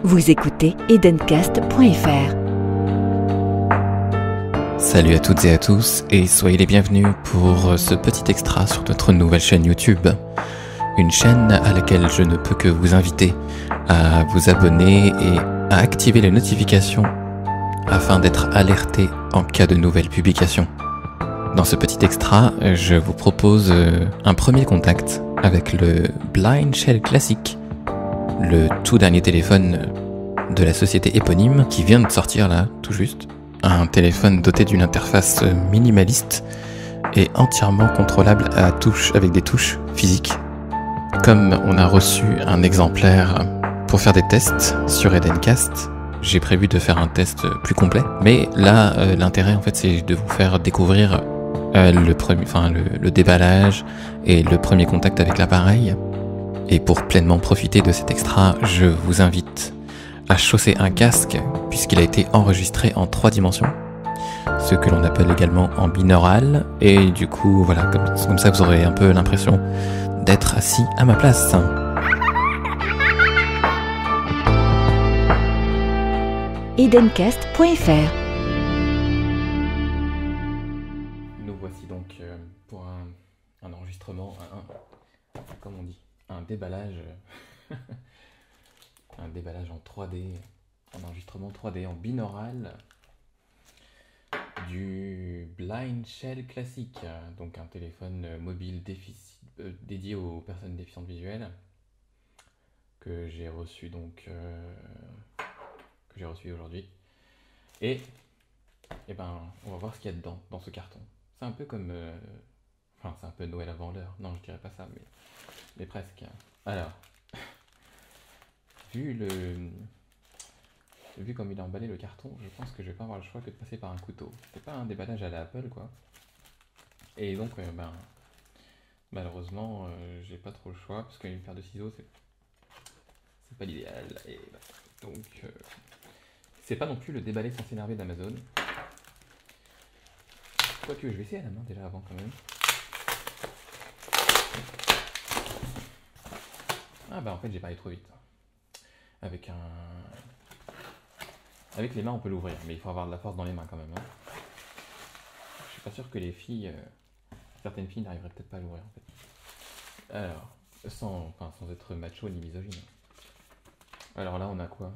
Vous écoutez Edencast.fr. Salut à toutes et à tous et soyez les bienvenus pour ce petit extra sur notre nouvelle chaîne YouTube. Une chaîne à laquelle je ne peux que vous inviter à vous abonner et à activer les notifications afin d'être alerté en cas de nouvelles publications. Dans ce petit extra, je vous propose un premier contact avec le Blind Shell Classic, le tout dernier téléphone de la société éponyme qui vient de sortir là, tout juste. Un téléphone doté d'une interface minimaliste et entièrement contrôlable à touche avec des touches physiques. Comme on a reçu un exemplaire pour faire des tests sur Edencast, j'ai prévu de faire un test plus complet. Mais là, l'intérêt en fait, c'est de vous faire découvrir le déballage et le premier contact avec l'appareil. Et pour pleinement profiter de cet extra, je vous invite à chausser un casque puisqu'il a été enregistré en 3 dimensions, ce que l'on appelle également en binaural, et du coup voilà, comme ça vous aurez un peu l'impression d'être assis à ma place. Edencast.fr. Nous voici donc pour un enregistrement, comme on dit, un déballage un déballage en 3D, un enregistrement 3D en binaural du Blind Shell Classic, donc un téléphone mobile dédié aux personnes déficientes visuelles que j'ai reçu aujourd'hui. Et on va voir ce qu'il y a dedans, dans ce carton. C'est un peu comme c'est un peu Noël avant l'heure. Non, je dirais pas ça, mais presque. Alors, vu comme il a emballé le carton, je pense que je vais pas avoir le choix que de passer par un couteau. C'est pas un déballage à la Apple, quoi. Et donc, malheureusement, j'ai pas trop le choix, parce qu'une paire de ciseaux, c'est pas l'idéal. Et donc, c'est pas non plus le déballé sans s'énerver d'Amazon. Quoique, je vais essayer à la main déjà avant, quand même. En fait, j'ai pas allé trop vite. Avec les mains, on peut l'ouvrir, mais il faut avoir de la force dans les mains quand même. Je suis pas sûr que les filles, certaines filles n'arriveraient peut-être pas à l'ouvrir en fait. Alors, sans être macho ni misogyne. Alors là, on a quoi?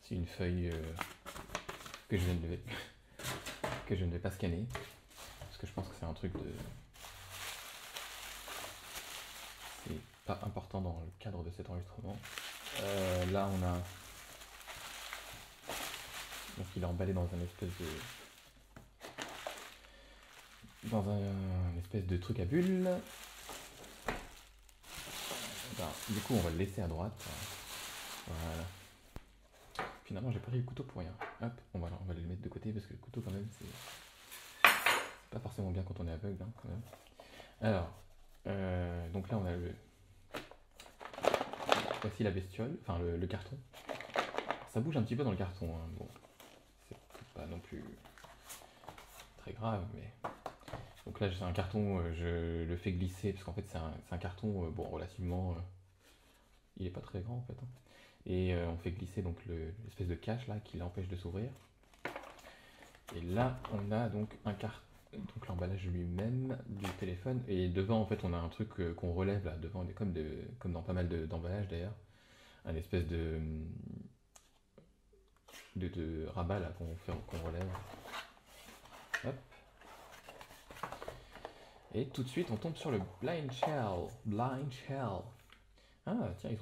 C'est une feuille que je ne vais pas scanner, parce que je pense que c'est un truc c'est pas important dans le cadre de cet enregistrement. Là on a, donc il est emballé dans un espèce de truc à bulles. Du coup on va le laisser à droite. Voilà. Finalement j'ai pas pris le couteau pour rien. Hop, on va le mettre de côté parce que le couteau quand même c'est pas forcément bien quand on est aveugle quand même. Alors, donc là on a voici la bestiole, enfin le carton. Ça bouge un petit peu dans le carton, hein. Bon, c'est pas non plus très grave, mais... Donc là c'est un carton, je le fais glisser, parce qu'en fait c'est un carton, relativement... il est pas très grand en fait, hein. Et on fait glisser donc l'espèce de cache là qui l'empêche de s'ouvrir. Et là on a donc donc l'emballage lui-même du téléphone, et devant en fait on a un truc qu'on relève là, devant, comme dans pas mal d'emballages d'ailleurs, un espèce de rabat là qu'on relève. Hop. Et tout de suite on tombe sur le Blind Shell. Ah tiens, ils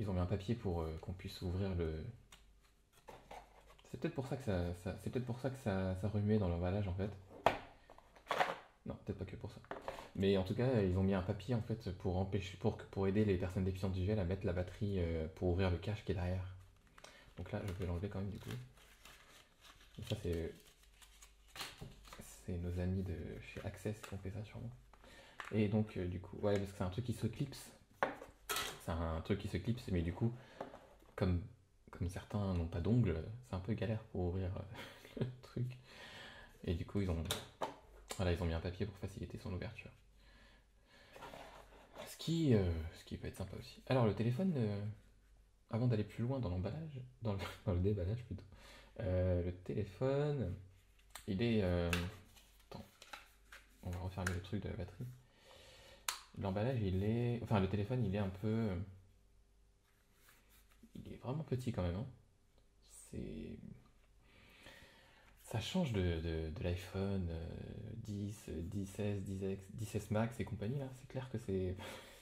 ont mis un papier pour qu'on puisse ouvrir le... C'est peut-être pour ça que ça remuait dans l'emballage en fait. Non, peut-être pas que pour ça. Mais en tout cas, ils ont mis un papier en fait pour aider les personnes déficientes visuelles à mettre la batterie pour ouvrir le cache qui est derrière. Donc là, je vais l'enlever quand même du coup. Et ça c'est nos amis de chez Access qui ont fait ça sûrement. Et donc du coup, ouais, parce que c'est un truc qui se clipse. C'est un truc qui se clipse, mais du coup, comme certains n'ont pas d'ongles, c'est un peu galère pour ouvrir le truc. Et du coup, ils ont mis un papier pour faciliter son ouverture. Ce qui peut être sympa aussi. Alors le téléphone, avant d'aller plus loin dans l'emballage, dans le déballage plutôt, le téléphone, il est... attends, on va refermer le truc de la batterie. L'emballage, il est... Enfin, le téléphone, il est un peu... il est vraiment petit quand même, hein. C'est... Ça change de l'iPhone 10, 10S, 10X, 10S Max et compagnie, là. C'est clair que c'est...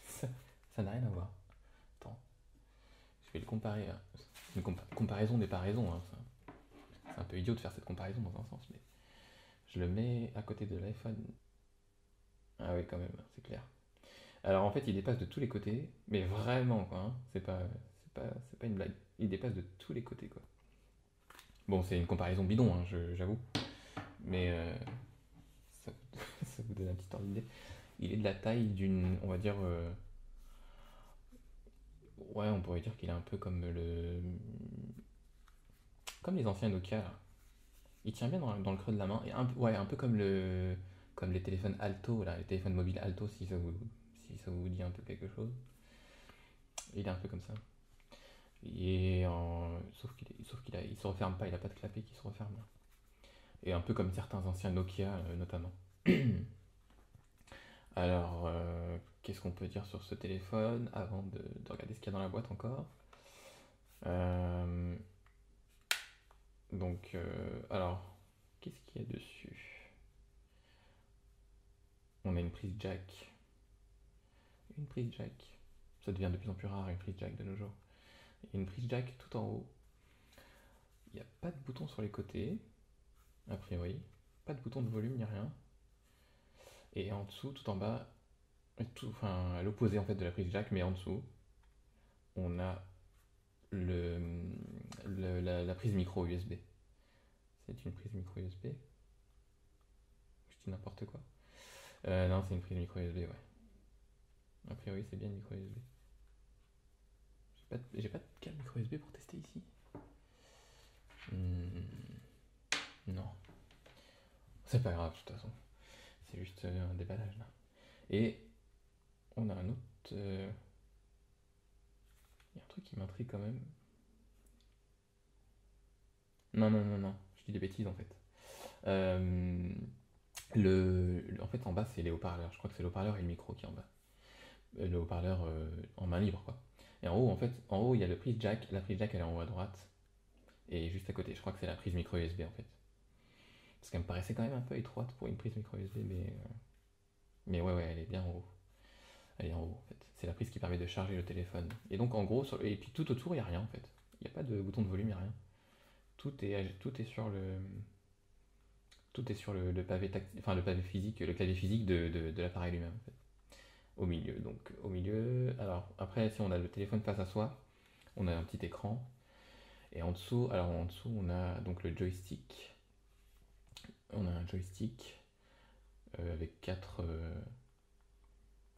ça n'a rien à voir. Attends, je vais le comparer. Une comparaison n'est pas raison, hein. C'est un peu idiot de faire cette comparaison dans un sens, mais... Je le mets à côté de l'iPhone. Ah oui, quand même, c'est clair. Alors en fait, il dépasse de tous les côtés, mais vraiment, quoi, hein. C'est pas une blague. Il dépasse de tous les côtés, quoi. Bon, c'est une comparaison bidon, hein, j'avoue. Mais ça, ça vous donne un petit ordre d'idée. Il est de la taille d'une, on va dire, ouais, on pourrait dire qu'il est un peu comme les anciens Nokia, là. Il tient bien dans le creux de la main, et ouais, un peu comme les téléphones Alto, là, les téléphones mobiles Alto, si ça vous dit un peu quelque chose. Il est un peu comme ça. Il se referme pas, il a pas de clapet qui se referme, là. Et un peu comme certains anciens Nokia, notamment. Alors, qu'est-ce qu'on peut dire sur ce téléphone avant de regarder ce qu'il y a dans la boîte encore? Euh, alors, qu'est-ce qu'il y a dessus? On a une prise jack. Une prise jack. Ça devient de plus en plus rare, une prise jack de nos jours. Il y a une prise jack tout en haut. Il n'y a pas de bouton sur les côtés, a priori. Pas de bouton de volume ni rien. Et en dessous, tout en bas, enfin à l'opposé en fait de la prise jack, mais en dessous, on a la prise micro USB. C'est une prise micro USB. Je dis n'importe quoi. Non, c'est une prise micro USB, ouais. A priori, c'est bien une micro USB. J'ai pas de câble micro USB pour tester ici. Non. C'est pas grave, de toute façon. C'est juste un déballage là. Et on a un autre. Il y a un truc qui m'intrigue quand même. Non, non, non, non. Je dis des bêtises en fait. En fait, en bas, c'est les haut-parleurs. Je crois que c'est le haut-parleur et le micro qui est en bas. Le haut-parleur en main libre, quoi. Et en haut, en fait, il y a le prise jack. La prise jack, elle est en haut à droite. Et juste à côté, je crois que c'est la prise micro USB en fait. Parce qu'elle me paraissait quand même un peu étroite pour une prise micro USB, mais ouais, elle est bien en haut. Elle est en haut en fait. C'est la prise qui permet de charger le téléphone. Et donc en gros, et puis tout autour, il n'y a rien en fait. Il n'y a pas de bouton de volume, il n'y a rien. Tout est sur le pavé enfin le pavé physique, le clavier physique de l'appareil lui-même en fait. Au milieu, donc au milieu. Alors après, si on a le téléphone face à soi, on a un petit écran. Et en dessous, on a donc le joystick. On a un joystick avec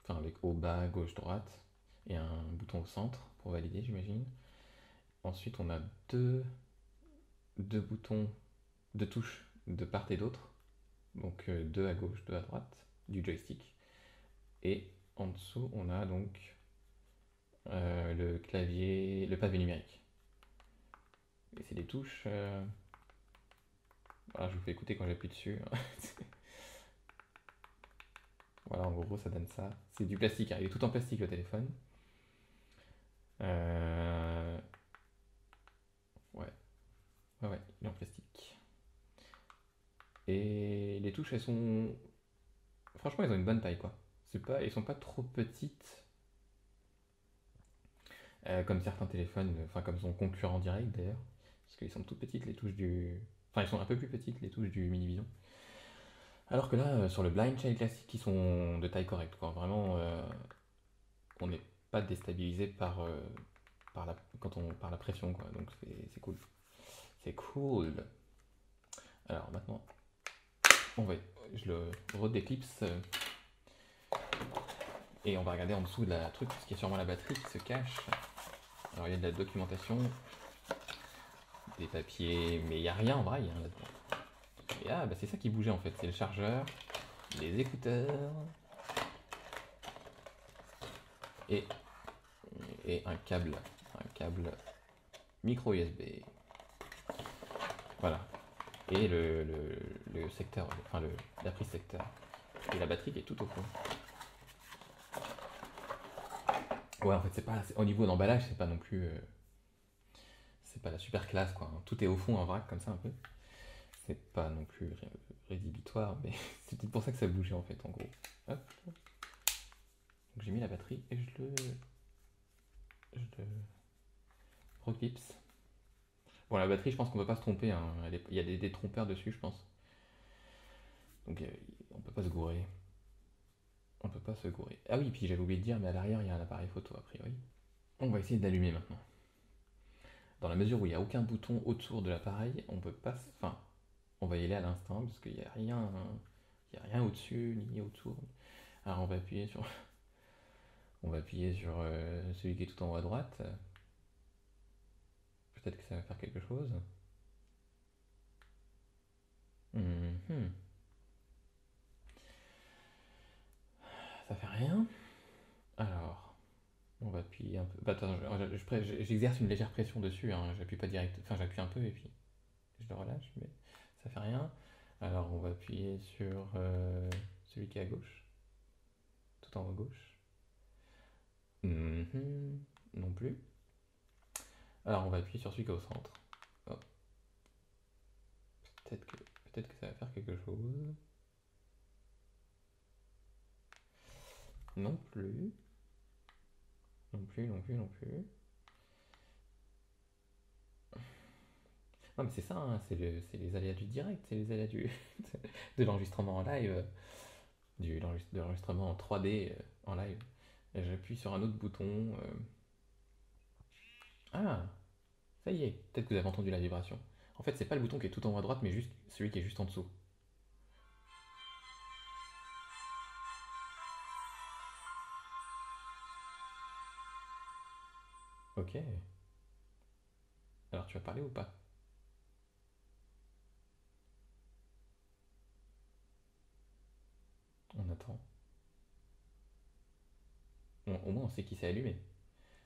avec haut, bas, gauche, droite, et un bouton au centre pour valider, j'imagine. Ensuite, on a deux boutons, deux touches de part et d'autre, donc deux à gauche, deux à droite du joystick. Et en dessous, on a donc le clavier, le pavé numérique. Et c'est des touches. Voilà, je vous fais écouter quand j'appuie dessus. Voilà, en gros, ça donne ça. C'est du plastique, hein. Il est tout en plastique le téléphone. Ouais, il est en plastique. Et les touches, elles sont. Franchement, elles ont une bonne taille, quoi. Elles sont pas trop petites. Comme certains téléphones, enfin, comme son concurrent direct d'ailleurs. Parce qu'elles sont toutes petites, les touches du. Enfin, elles sont un peu plus petites, les touches du Minivision. Alors que là, sur le Blind Shell classique, ils sont de taille correcte, quoi. Vraiment, on n'est pas déstabilisé par la pression, quoi. Donc c'est cool. C'est cool. Alors maintenant, je le redéclipse et on va regarder en dessous de la truc, parce qu'il y a sûrement la batterie qui se cache. Alors il y a de la documentation, des papiers, mais il n'y a rien en braille là-dedans. Et bah c'est ça qui bougeait en fait, c'est le chargeur, les écouteurs. et un câble micro USB. Voilà. Et le secteur, enfin la prise secteur. Et la batterie qui est tout au fond. Ouais, en fait, c'est pas, au niveau d'emballage, c'est pas non plus. C'est pas la super classe, quoi. Tout est au fond en vrac, comme ça, un peu. C'est pas non plus rédhibitoire, mais c'est peut-être pour ça que ça bougeait, en fait, en gros. Hop. Donc j'ai mis la batterie et je le reclipse. Bon, la batterie, je pense qu'on peut pas se tromper, hein. Il y a des trompeurs dessus, je pense. Donc on peut pas se gourer. On peut pas se gourer. Ah oui, puis j'avais oublié de dire, mais à l'arrière, il y a un appareil photo, a priori. On va essayer d'allumer maintenant. Dans la mesure où il n'y a aucun bouton autour de l'appareil, on peut pas. Enfin, on va y aller à l'instant, parce qu'il n'y a rien. Il n'y a rien au-dessus, ni autour. Alors on va appuyer sur. On va appuyer sur celui qui est tout en haut à droite. Peut-être que ça va faire quelque chose. Ça fait rien. Alors, on va appuyer un peu. Bah, attends, j'exerce une légère pression dessus. Hein. J'appuie pas direct. Enfin, j'appuie un peu et puis je le relâche, mais ça fait rien. Alors, on va appuyer sur celui qui est à gauche, tout en haut à gauche. Non plus. Alors, on va appuyer sur celui qui est au centre. Oh. Peut-être que ça va faire quelque chose. Non plus. Non plus. Non mais c'est ça, hein, c'est les aléas du direct, c'est les aléas de l'enregistrement en live, de l'enregistrement en 3D en live. Et j'appuie sur un autre bouton. Ah, ça y est, peut-être que vous avez entendu la vibration. En fait, c'est pas le bouton qui est tout en haut à droite, mais juste celui qui est juste en dessous. Ok. Alors tu vas parler ou pas? On attend. Au moins on sait qui s'est allumé.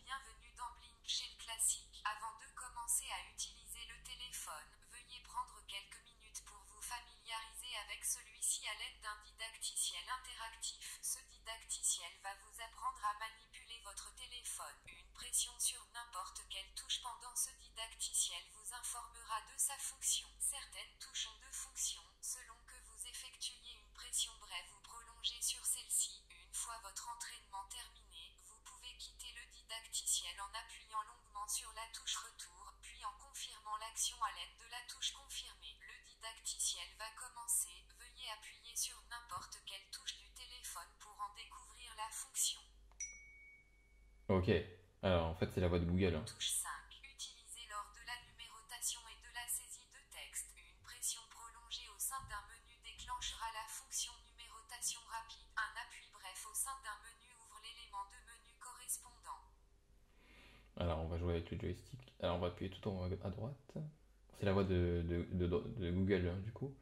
Bienvenue dans Blink chez le classique. Avant de commencer à utiliser le téléphone, veuillez prendre quelques minutes pour vous familiariser avec celui-ci à l'aide d'un didacticiel interactif. Ce didacticiel va vous apprendre à manipuler votre téléphone. Une pression sur n'importe quelle touche pendant ce didacticiel vous informera de sa fonction. Certaines touches ont deux fonctions, selon que vous effectuiez une pression brève ou prolongée sur celle-ci. Une fois votre entraînement terminé, vous pouvez quitter le didacticiel en appuyant longuement sur la touche retour, puis en confirmant l'action à l'aide de la touche confirmée. Le didacticiel va commencer, veuillez appuyer sur n'importe quelle touche du téléphone pour en découvrir la fonction. Ok, alors en fait c'est la voix de Google. Hein. Touche 5. Utilisée lors de la numérotation et de la saisie de texte. Une pression prolongée au sein d'un menu déclenchera la fonction numérotation rapide. Un appui bref au sein d'un menu ouvre l'élément de menu correspondant. Alors on va jouer avec le joystick. Alors on va appuyer tout en haut à droite. C'est la voix de Google hein, du coup.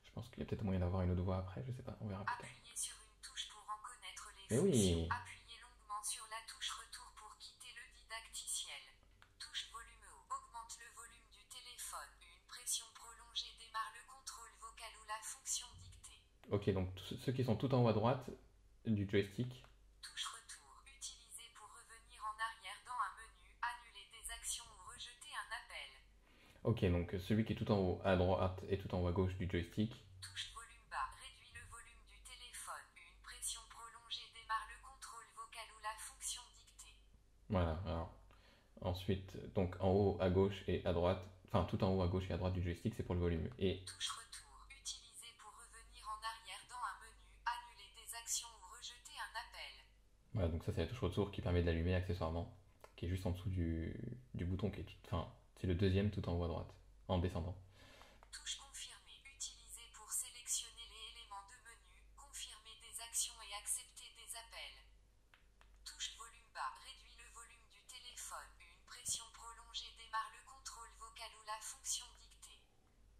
Je pense qu'il y a peut-être moyen d'avoir une autre voix après, je sais pas, on verra plus tard. Appuyez sur une touche pour en connaître les Mais fonctions. oui. Appuyez longuement sur la touche retour pour quitter le didacticiel. Touche volume haut. Augmente le volume du téléphone. Une pression prolongée démarre le contrôle vocal ou la fonction dictée. Ok, donc ceux qui sont tout en haut à droite du joystick. Touche retour. Utilisée pour revenir en arrière dans un menu, annuler des actions ou rejeter un appel. Ok, donc celui qui est tout en haut à droite et tout en haut à gauche du joystick. Touche volume bas. Réduit le volume du téléphone. Une pression prolongée démarre le contrôle vocal ou la fonction dictée. Voilà, alors. Ensuite, donc en haut à gauche et à droite, enfin tout en haut à gauche et à droite du joystick, c'est pour le volume. Et touche retour. Utilisée pour revenir en arrière dans un menu, annuler des actions ou rejeter un appel. voilà, donc ça c'est la touche retour qui permet d'allumer accessoirement, qui est juste en dessous du bouton qui est tout, enfin c'est le deuxième tout en haut à droite, en descendant. Touche confirmée. Utilisée pour sélectionner les éléments de menu, confirmer des actions et accepter des appels. Touche volume bas. Réduit le volume du téléphone. Une pression prolongée démarre le contrôle vocal ou la fonction dictée.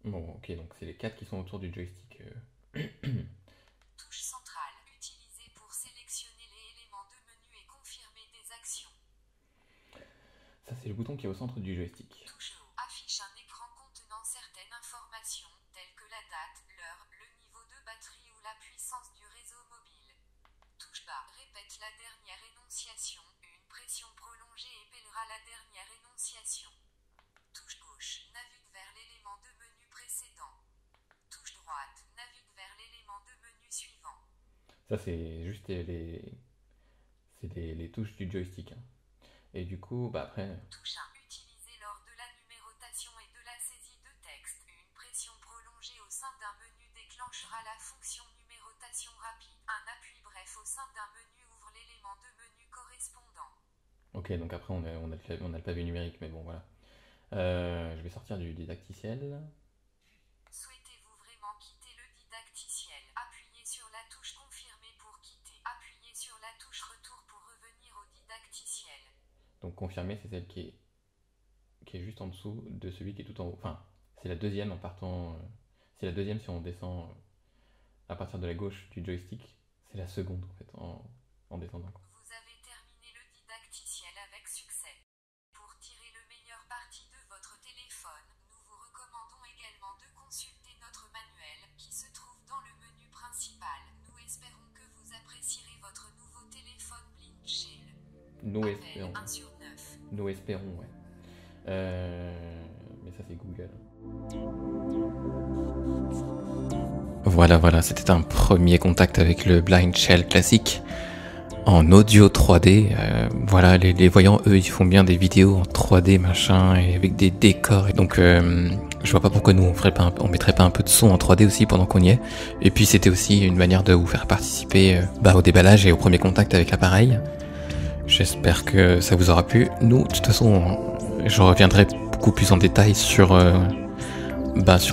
Bon, ok, donc c'est les quatre qui sont autour du joystick. Touche centrale. Utilisée pour sélectionner les éléments de menu et confirmer confirmer des actions. Ça, c'est le bouton qui est au centre du joystick. Touche haut affiche un écran contenant certaines informations, telles que la date, l'heure, le niveau de batterie ou la puissance du réseau mobile. Touche bas répète la dernière énonciation, une pression prolongée épellera la dernière énonciation. Touche gauche navigue vers l'élément de menu précédent. Touche droite navigue vers l'élément de menu suivant. Ça, c'est juste les touches du joystick. Hein. Et du coup, après... Touche 1. Utilisée lors de la numérotation et de la saisie de texte. Une pression prolongée au sein d'un menu déclenchera la fonction numérotation rapide. Un appui bref au sein d'un menu ouvre l'élément de menu correspondant. Ok, donc après, on a le pavé numérique, mais bon, voilà. Je vais sortir du didacticiel. Souhaitez-vous vraiment quitter le didacticiel? Appuyez sur la touche confirmer pour quitter. Appuyez sur la touche retour pour revenir au didacticiel. Donc confirmer, c'est celle qui est juste en dessous de celui qui est tout en haut. Enfin, c'est la deuxième en partant... c'est la deuxième si on descend à partir de la gauche du joystick. C'est la seconde en fait, en descendant. Vous avez terminé le didacticiel avec succès. Pour tirer le meilleur parti de votre téléphone, nous vous recommandons également de consulter notre manuel, qui se trouve dans le menu principal. Nous espérons que vous apprécierez votre nouveau téléphone Blind Shell. Nous espérons. 1 sur 9. Nous espérons, ouais. Mais ça, c'est Google. Voilà, c'était un premier contact avec le Blind Shell classique en audio 3D. Voilà, les voyants, eux, ils font bien des vidéos en 3D, machin, et avec des décors. Et donc, je vois pas pourquoi nous, on mettrait pas un peu de son en 3D aussi pendant qu'on y est. Et puis, c'était aussi une manière de vous faire participer au déballage et au premier contact avec l'appareil. J'espère que ça vous aura plu. Nous, de toute façon, je reviendrai beaucoup plus en détail sur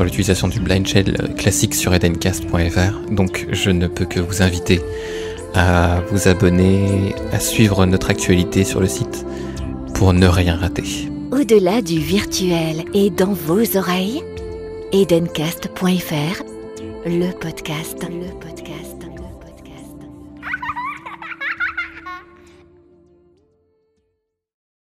l'utilisation du Blind Shell classique sur edencast.fr. Donc, je ne peux que vous inviter à vous abonner, à suivre notre actualité sur le site pour ne rien rater. Au-delà du virtuel et dans vos oreilles, edencast.fr, le podcast.